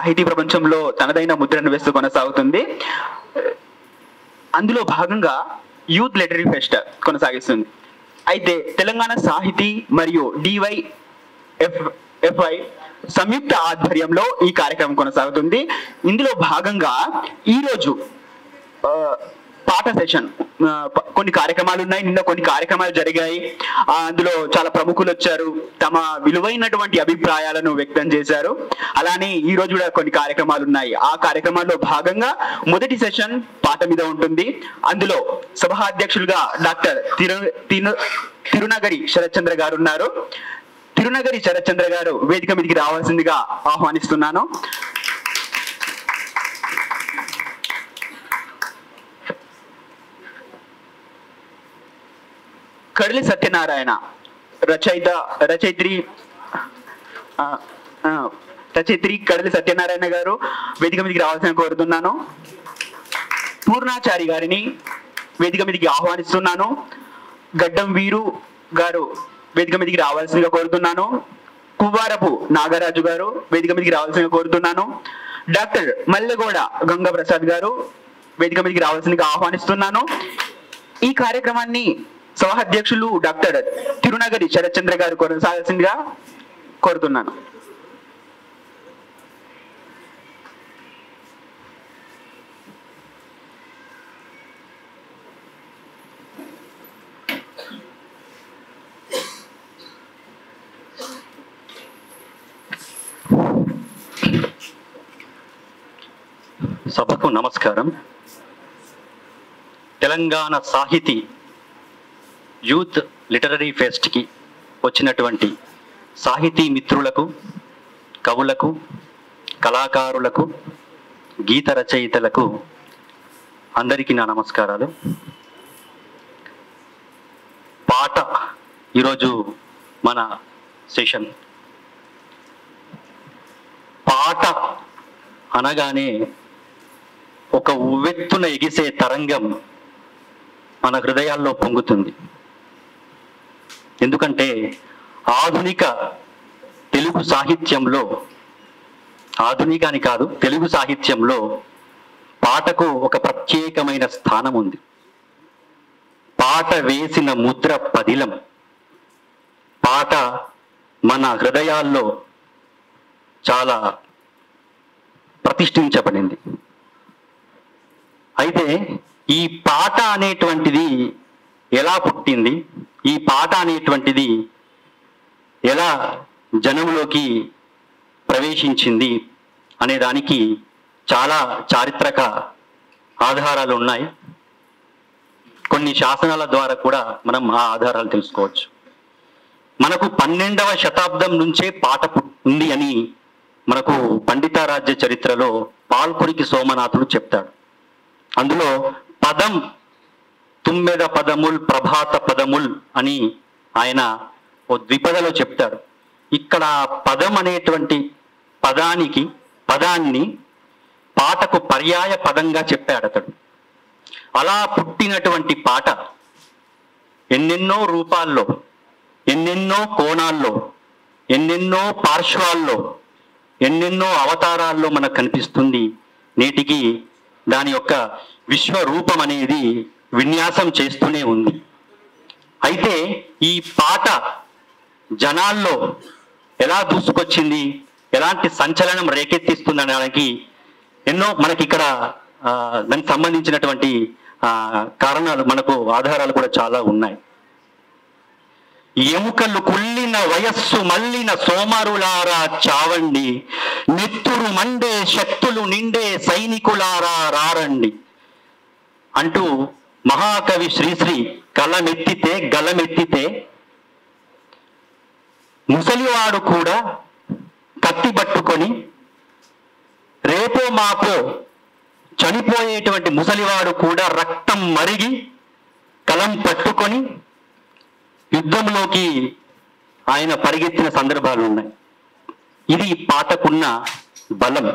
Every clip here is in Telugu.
సాహితీ ప్రపంచంలో తనదైన ముద్రను వేస్తూ కొనసాగుతుంది. అందులో భాగంగా యూత్ లిటరీ ఫెస్ట్ కొనసాగిస్తుంది. అయితే తెలంగాణ సాహితీ మరియు DYFI సంయుక్త ఆధ్వర్యంలో ఈ కార్యక్రమం కొనసాగుతుంది. ఇందులో భాగంగా ఈరోజు పాట సెషన్ కొన్ని కార్యక్రమాలు ఉన్నాయి. నిన్న కొన్ని కార్యక్రమాలు జరిగాయి. అందులో చాలా ప్రముఖులు వచ్చారు, తమ విలువైనటువంటి అభిప్రాయాలను వ్యక్తం చేశారు. అలానే ఈ రోజు కూడా కొన్ని కార్యక్రమాలు ఉన్నాయి. ఆ కార్యక్రమాల్లో భాగంగా మొదటి సెషన్ పాట మీద ఉంటుంది. అందులో సభాధ్యక్షులుగా డాక్టర్ తిరునగరి శరత్చంద్ర గారు ఉన్నారు. తిరునగరి శరత్చంద్ర గారు వేదిక మీదకి రావాల్సిందిగా ఆహ్వానిస్తున్నాను. కడలి సత్యనారాయణ రచయిత్రి కడలి సత్యనారాయణ గారు వేదిక మీదకి రావాల్సిన కోరుతున్నాను. పూర్ణాచారి గారిని వేదిక మీదకి ఆహ్వానిస్తున్నాను. గడ్డం వీరు గారు వేదిక మీదకి రావాల్సిందిగా కోరుతున్నాను. కువ్వారపు నాగరాజు గారు వేదిక మీదకి రావాల్సిందిగా కోరుతున్నాను. డాక్టర్ మల్లెగౌడ గంగా ప్రసాద్ గారు వేదిక మీదకి రావాల్సిందిగా ఆహ్వానిస్తున్నాను. ఈ కార్యక్రమాన్ని సభాధ్యక్షులు డాక్టర్ తిరునగరి శరత్చంద్ర గారు కొనసాగాల్సిందిగా కోరుతున్నాను. సభకు నమస్కారం. తెలంగాణ సాహితీ యూత్ లిటరరీ ఫెస్ట్కి వచ్చినటువంటి సాహితీ మిత్రులకు, కవులకు, కళాకారులకు, గీత రచయితలకు అందరికీ నా నమస్కారాలు. పాట ఈరోజు మన సెషన్. పాట అనగానే ఒక ఉవ్వెత్తున ఎగిసే తరంగం మన హృదయాల్లో పొంగుతుంది. ఎందుకంటే ఆధునిక తెలుగు సాహిత్యంలో, ఆధునికాని కాదు తెలుగు సాహిత్యంలో పాటకు ఒక ప్రత్యేకమైన స్థానం ఉంది. పాట వేసిన ముద్ర పదిలం. పాట మన హృదయాల్లో చాలా ప్రతిష్ఠించబడింది. అయితే ఈ పాట అనేటువంటిది ఎలా పుట్టింది, ఈ పాట అనేటువంటిది ఎలా జనంలోకి ప్రవేశించింది అనే దానికి చాలా చారిత్రక ఆధారాలు ఉన్నాయి. కొన్ని శాసనాల ద్వారా కూడా మనం ఆ ఆధారాలు తెలుసుకోవచ్చు. మనకు 12వ శతాబ్దం నుంచే పాట ఉంది అని మనకు పండితారాజ్య చరిత్రలో పాల్కురికి సోమనాథుడు చెప్తాడు. అందులో పదం తుమ్మెద పదముల్ ప్రభాత పదముల్ అని ఆయన ఓ ద్విపదలో చెప్తాడు. ఇక్కడ పదం అనేటువంటి పదాన్ని పాటకు పర్యాయ పదంగా చెప్పాడు అతడు. అలా పుట్టినటువంటి పాట ఎన్నెన్నో రూపాల్లో, ఎన్నెన్నో కోణాల్లో, ఎన్నెన్నో పార్శ్వాల్లో, ఎన్నెన్నో అవతారాల్లో మనకు కనిపిస్తుంది. నేటికి దాని యొక్క విశ్వరూపం అనేది విన్యాసం చేస్తూనే ఉంది. అయితే ఈ పాట జనాల్లో ఎలా దూసుకొచ్చింది, ఎలాంటి సంచలనం రేకెత్తిస్తుందనడానికి ఎన్నో మనకి ఇక్కడ దానికి సంబంధించినటువంటి కారణాలు, మనకు ఆధారాలు కూడా చాలా ఉన్నాయి. ఎముకలు కుళ్ళిన వయస్సు మల్లిన సోమరులారా చావండి, నెత్తురు మండే శక్తులు నిండే సైనికులారా రారండి అంటూ మహాకవి శ్రీశ్రీ గలమెత్తితే ముసలివాడు కూడా కత్తి పట్టుకొని, రేపో మాపో చనిపోయేటువంటి ముసలివాడు కూడా రక్తం మరిగి కలం పట్టుకొని యుద్ధంలోకి ఆయన పరిగెత్తిన సందర్భాలు ఉన్నాయి. ఇది పాటకున్న బలం,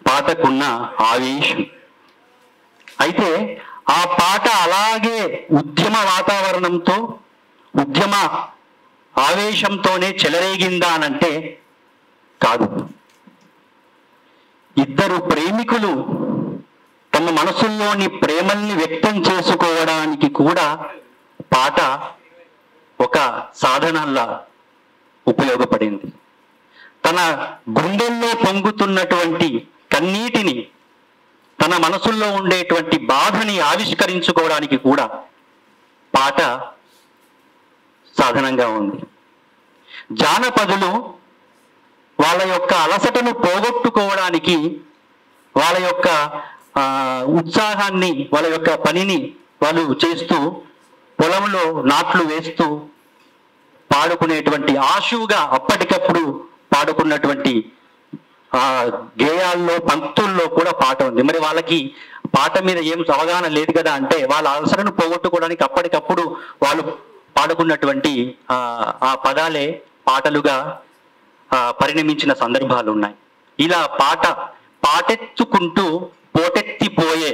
పాటకున్న ఆవేశం. అయితే ఆ పాట అలాగే ఉద్యమ వాతావరణంతో, ఉద్యమ ఆవేశంతోనే చెలరేగిందా అనంటే కాదు. ఇద్దరు ప్రేమికులు తమ మనసుల్లోని ప్రేమల్ని వ్యక్తం చేసుకోవడానికి కూడా పాట ఒక సాధనంలా ఉపయోగపడింది. తన గుండెల్లో పొంగుతున్నటువంటి కన్నీటిని, తన మనసుల్లో ఉండేటువంటి బాధని ఆవిష్కరించుకోవడానికి కూడా పాట సాధనంగా ఉంది. జానపదులు వాళ్ళ యొక్క అలసటను పోగొట్టుకోవడానికి, వాళ్ళ యొక్క ఉత్సాహాన్ని, వాళ్ళ యొక్క పనిని వాళ్ళు చేస్తూ పొలంలో నాట్లు వేస్తూ పాడుకునేటువంటి, ఆశువుగా అప్పటికప్పుడు పాడుకున్నటువంటి గేయాల్లో, పంక్తుల్లో కూడా పాట ఉంది. మరి వాళ్ళకి పాట మీద ఏం అవగాహన లేదు కదా అంటే, వాళ్ళ అలసటను పోగొట్టుకోవడానికి అప్పటికప్పుడు వాళ్ళు పాడుకున్నటువంటి ఆ పదాలే పాటలుగా పరిణమించిన సందర్భాలు ఉన్నాయి. ఇలా పాటెత్తుకుంటూ పోటెత్తిపోయే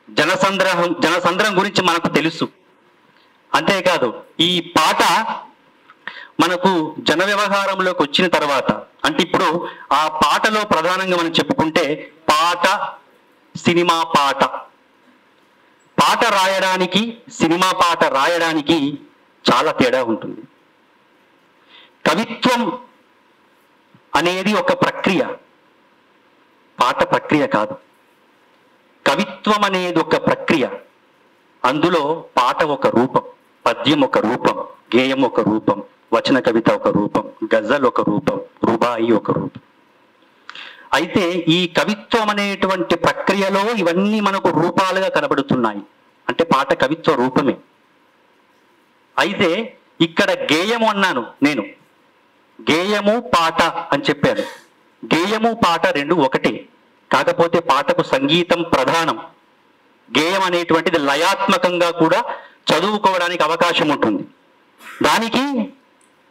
జనసంద్రం గురించి మనకు తెలుసు. అంతేకాదు ఈ పాట మనకు జన వ్యవహారంలోకి వచ్చిన తర్వాత, అంటే ఇప్పుడు ఆ పాటలో ప్రధానంగా మనం చెప్పుకుంటే పాట, సినిమా పాట. పాట రాయడానికి, సినిమా పాట రాయడానికి చాలా తేడా ఉంటుంది. కవిత్వం అనేది ఒక ప్రక్రియ, పాట ప్రక్రియ కాదు. కవిత్వం అనేది ఒక ప్రక్రియ. అందులో పాట ఒక రూపం, పద్యం ఒక రూపం, గేయం ఒక రూపం, వచన కవిత ఒక రూపం, గజల్ ఒక రూపం, రుబాయి ఒక రూపం. అయితే ఈ కవిత్వం అనేటువంటి ప్రక్రియలో ఇవన్నీ మనకు రూపాలుగా కనబడుతున్నాయి. అంటే పాట కవిత్వ రూపమే. అయితే ఇక్కడ గేయము అన్నాను నేను, గేయము పాట అని చెప్పాను. గేయము పాట రెండు ఒకటే, కాకపోతే పాటకు సంగీతం ప్రధానం. గేయం అనేటువంటిది లయాత్మకంగా కూడా చదువుకోవడానికి అవకాశం ఉంటుంది. దానికి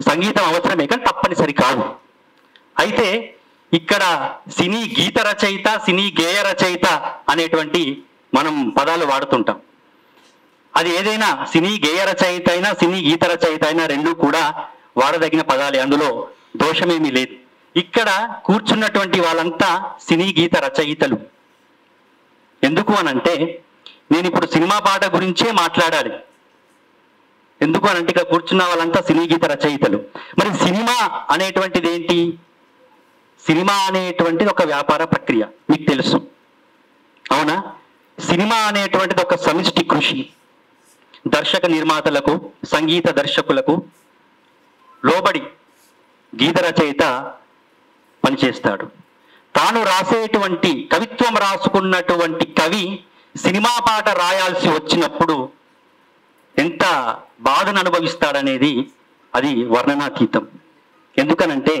సంగీతం అవసరమే, కానీ తప్పనిసరి కాదు. అయితే ఇక్కడ సినీ గీత రచయిత, సినీ గేయ రచయిత అనేటువంటి మనం పదాలు వాడుతుంటాం. అది ఏదైనా సినీ గేయ రచయిత అయినా, సినీ గీత రచయిత అయినా రెండు కూడా వాడదగిన పదాలే, అందులో దోషమేమీ లేదు. ఇక్కడ కూర్చున్నటువంటి వాళ్ళంతా సినీ గీత రచయితలు. ఎందుకు అనంటే, నేను ఇప్పుడు సినిమా పాట గురించే మాట్లాడాలి. ఎందుకు అనంటే ఇక్కడ కూర్చున్న వాళ్ళంతా సినీ గీత రచయితలు. మరి సినిమా అనేటువంటిది ఏంటి? సినిమా అనేటువంటిది ఒక వ్యాపార ప్రక్రియ, మీకు తెలుసు, అవునా? సినిమా అనేటువంటిది ఒక సమిష్టి కృషి. దర్శక నిర్మాతలకు, సంగీత దర్శకులకు లోబడి గీత రచయిత పనిచేస్తాడు. తాను రాసేటువంటి కవిత్వం రాసుకున్నటువంటి కవి సినిమా పాట రాయాల్సి వచ్చినప్పుడు ఎంత బాధను అనుభవిస్తాడనేది అది వర్ణనాతీతం. ఎందుకనంటే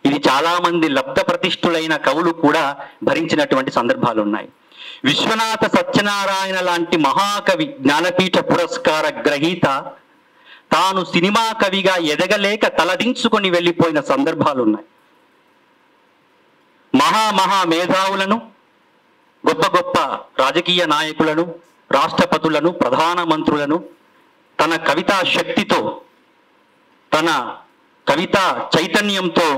ఇది చాలా మంది లబ్ధ ప్రతిష్ఠులైన కవులు కూడా భరించినటువంటి సందర్భాలు ఉన్నాయి. విశ్వనాథ సత్యనారాయణ లాంటి మహాకవి, జ్ఞానపీఠ పురస్కార గ్రహీత తాను సినిమా కవిగా ఎదగలేక తలదించుకొని వెళ్ళిపోయిన సందర్భాలు ఉన్నాయి. మహా మేధావులను, గొప్ప గొప్ప రాజకీయ నాయకులను, రాష్ట్రపతులను, ప్రధానమంత్రులను తన కవితా శక్తితో, తన కవితా చైతన్యంతో,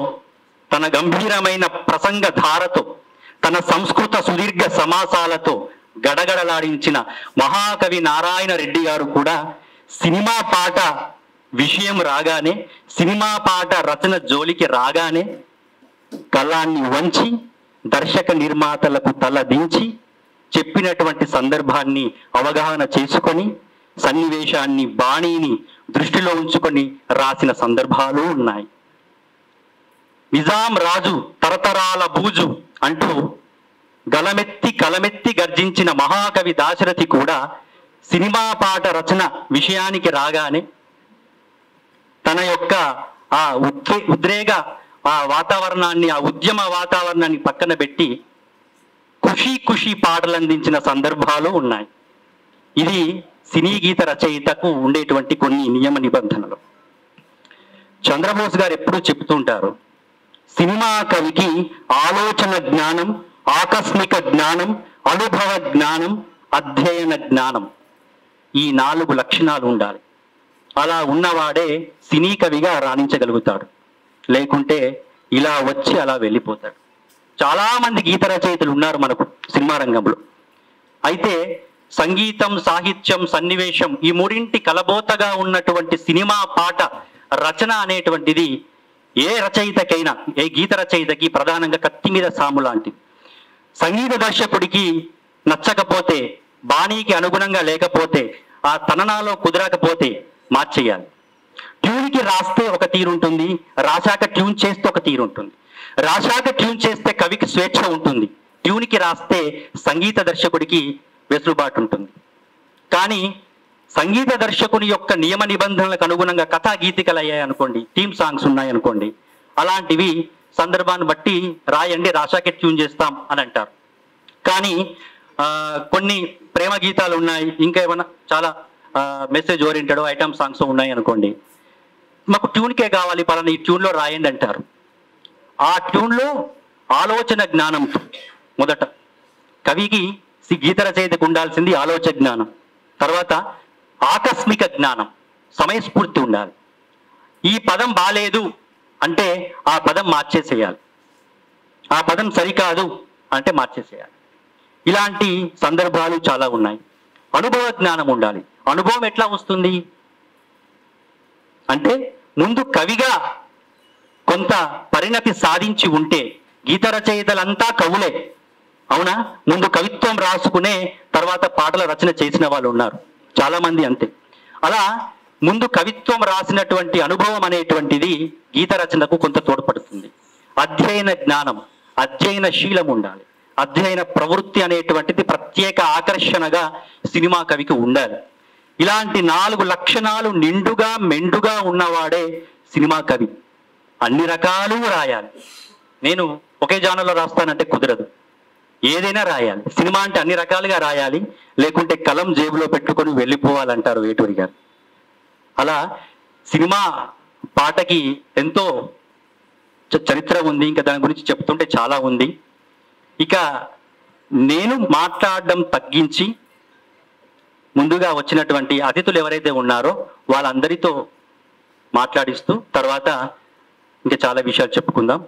తన గంభీరమైన ప్రసంగ ధారతో, తన సంస్కృత సుదీర్ఘ సమాసాలతో గడగడలాడించిన మహాకవి నారాయణ రెడ్డి గారు కూడా సినిమా పాట విషయం రాగానే, సినిమా పాట రచన జోలికి రాగానే కళ్ళాన్ని వంచి దర్శక నిర్మాతలకు తల దించి చెప్పినటువంటి సందర్భాన్ని అవగాహన చేసుకొని, సన్నివేశాన్ని, బాణీని దృష్టిలో ఉంచుకొని రాసిన సందర్భాలు ఉన్నాయి. నిజాం రాజు తరతరాల బూజు అంటూ గలమెత్తి కలమెత్తి గర్జించిన మహాకవి దాశరథి కూడా సినిమా పాట రచన విషయానికి రాగానే తన యొక్క ఆ ఉద్రేగ ఆ వాతావరణాన్ని, ఆ ఉద్యమ వాతావరణాన్ని పక్కన పెట్టి ఖుషీ పాటలు అందించిన సందర్భాలు ఉన్నాయి. ఇది సినీ గీత రచయితకు ఉండేటువంటి కొన్ని నియమ నిబంధనలు. చంద్రబోస్ గారు ఎప్పుడూ చెప్తుంటారు, సినిమా కవికి ఆలోచన జ్ఞానం, ఆకస్మిక జ్ఞానం, అనుభవ జ్ఞానం, అధ్యయన జ్ఞానం, ఈ 4 లక్షణాలు ఉండాలి. అలా ఉన్నవాడే సినీ కవిగా రాణించగలుగుతాడు. లేకుంటే ఇలా వచ్చి అలా వెళ్ళిపోతాడు. చాలా మంది గీత రచయితలు ఉన్నారు మనకు సినిమా రంగంలో. అయితే సంగీతం, సాహిత్యం, సన్నివేశం ఈ మూడింటి కలబోతగా ఉన్నటువంటి సినిమా పాట రచన అనేటువంటిది ఏ రచయితకైనా, ఏ గీత రచయితకి ప్రధానంగా కత్తి మీద సాము లాంటిది. సంగీత దర్శకుడికి నచ్చకపోతే, బాణీకి అనుగుణంగా లేకపోతే, ఆ తననాలో కుదరకపోతే మార్చేయాలి. ట్యూన్కి రాస్తే ఒక తీరు ఉంటుంది, రాశాక ట్యూన్ చేస్తే ఒక తీరు ఉంటుంది. రాశాక ట్యూన్ చేస్తే కవికి స్వేచ్ఛ ఉంటుంది, ట్యూన్కి రాస్తే సంగీత దర్శకుడికి వెసులుబాటు ఉంటుంది. కానీ సంగీత దర్శకుని యొక్క నియమ నిబంధనలకు అనుగుణంగా కథా గీతికలు అయ్యాయి అనుకోండి, థీమ్ సాంగ్స్ ఉన్నాయి అనుకోండి, అలాంటివి సందర్భాన్ని బట్టి రాయండి, రాశాకే ట్యూన్ చేస్తాం అని అంటారు. కానీ కొన్ని ప్రేమ గీతాలు ఉన్నాయి, ఇంకా ఏమైనా చాలా మెసేజ్ ఓరియంటెడ్ ఐటమ్ సాంగ్స్ ఉన్నాయి అనుకోండి, మాకు ట్యూన్కే కావాలి, పలానా ఈ ట్యూన్లో రాయండి అంటారు. ఆ ట్యూన్లో ఆలోచన జ్ఞానంతో మొదట కవికి, గీత రచయితకు ఉండాల్సింది ఆలోచన జ్ఞానం, తర్వాత ఆకస్మిక జ్ఞానం, సమయస్ఫూర్తి ఉండాలి. ఈ పదం బాలేదు అంటే ఆ పదం మార్చేసేయాలి, ఆ పదం సరికాదు అంటే మార్చేసేయాలి. ఇలాంటి సందర్భాలు చాలా ఉన్నాయి. అనుభవ జ్ఞానం ఉండాలి. అనుభవం ఎట్లా వస్తుంది అంటే ముందు కవిగా కొంత పరిణతి సాధించి ఉంటే, గీత రచయితలంతా కవులే అవునా, ముందు కవిత్వం రాసుకునే తర్వాత పాటల రచన చేసిన వాళ్ళు ఉన్నారు చాలా మంది అంతే. అలా ముందు కవిత్వం రాసినటువంటి అనుభవం అనేటువంటిది గీత రచనకు కొంత తోడ్పడుతుంది. అధ్యయన జ్ఞానం, అధ్యయన శీలం ఉండాలి. అధ్యయన ప్రవృత్తి అనేటువంటిది ప్రత్యేక ఆకర్షణగా సినిమా కవికి ఉండాలి. ఇలాంటి 4 లక్షణాలు నిండుగా మెండుగా ఉన్నవాడే సినిమా కవి. అన్ని రకాలు రాయాలి. నేను ఒకే జానర్లో రాస్తానంటే కుదరదు, ఏదైనా రాయాలి. సినిమా అంటే అన్ని రకాలుగా రాయాలి, లేకుంటే కలం జేబులో పెట్టుకొని వెళ్ళిపోవాలంటారు వేటూరి గారు. అలా సినిమా పాటకి ఎంతో చరిత్ర ఉంది, ఇంకా దాని గురించి చెప్తుంటే చాలా ఉంది. ఇక నేను మాట్లాడడం తగ్గించి ముందుగా వచ్చినటువంటి అతిథులు ఎవరైతే ఉన్నారో వాళ్ళందరితో మాట్లాడిస్తూ తర్వాత ఇంకా చాలా విషయాలు చెప్పుకుందాం.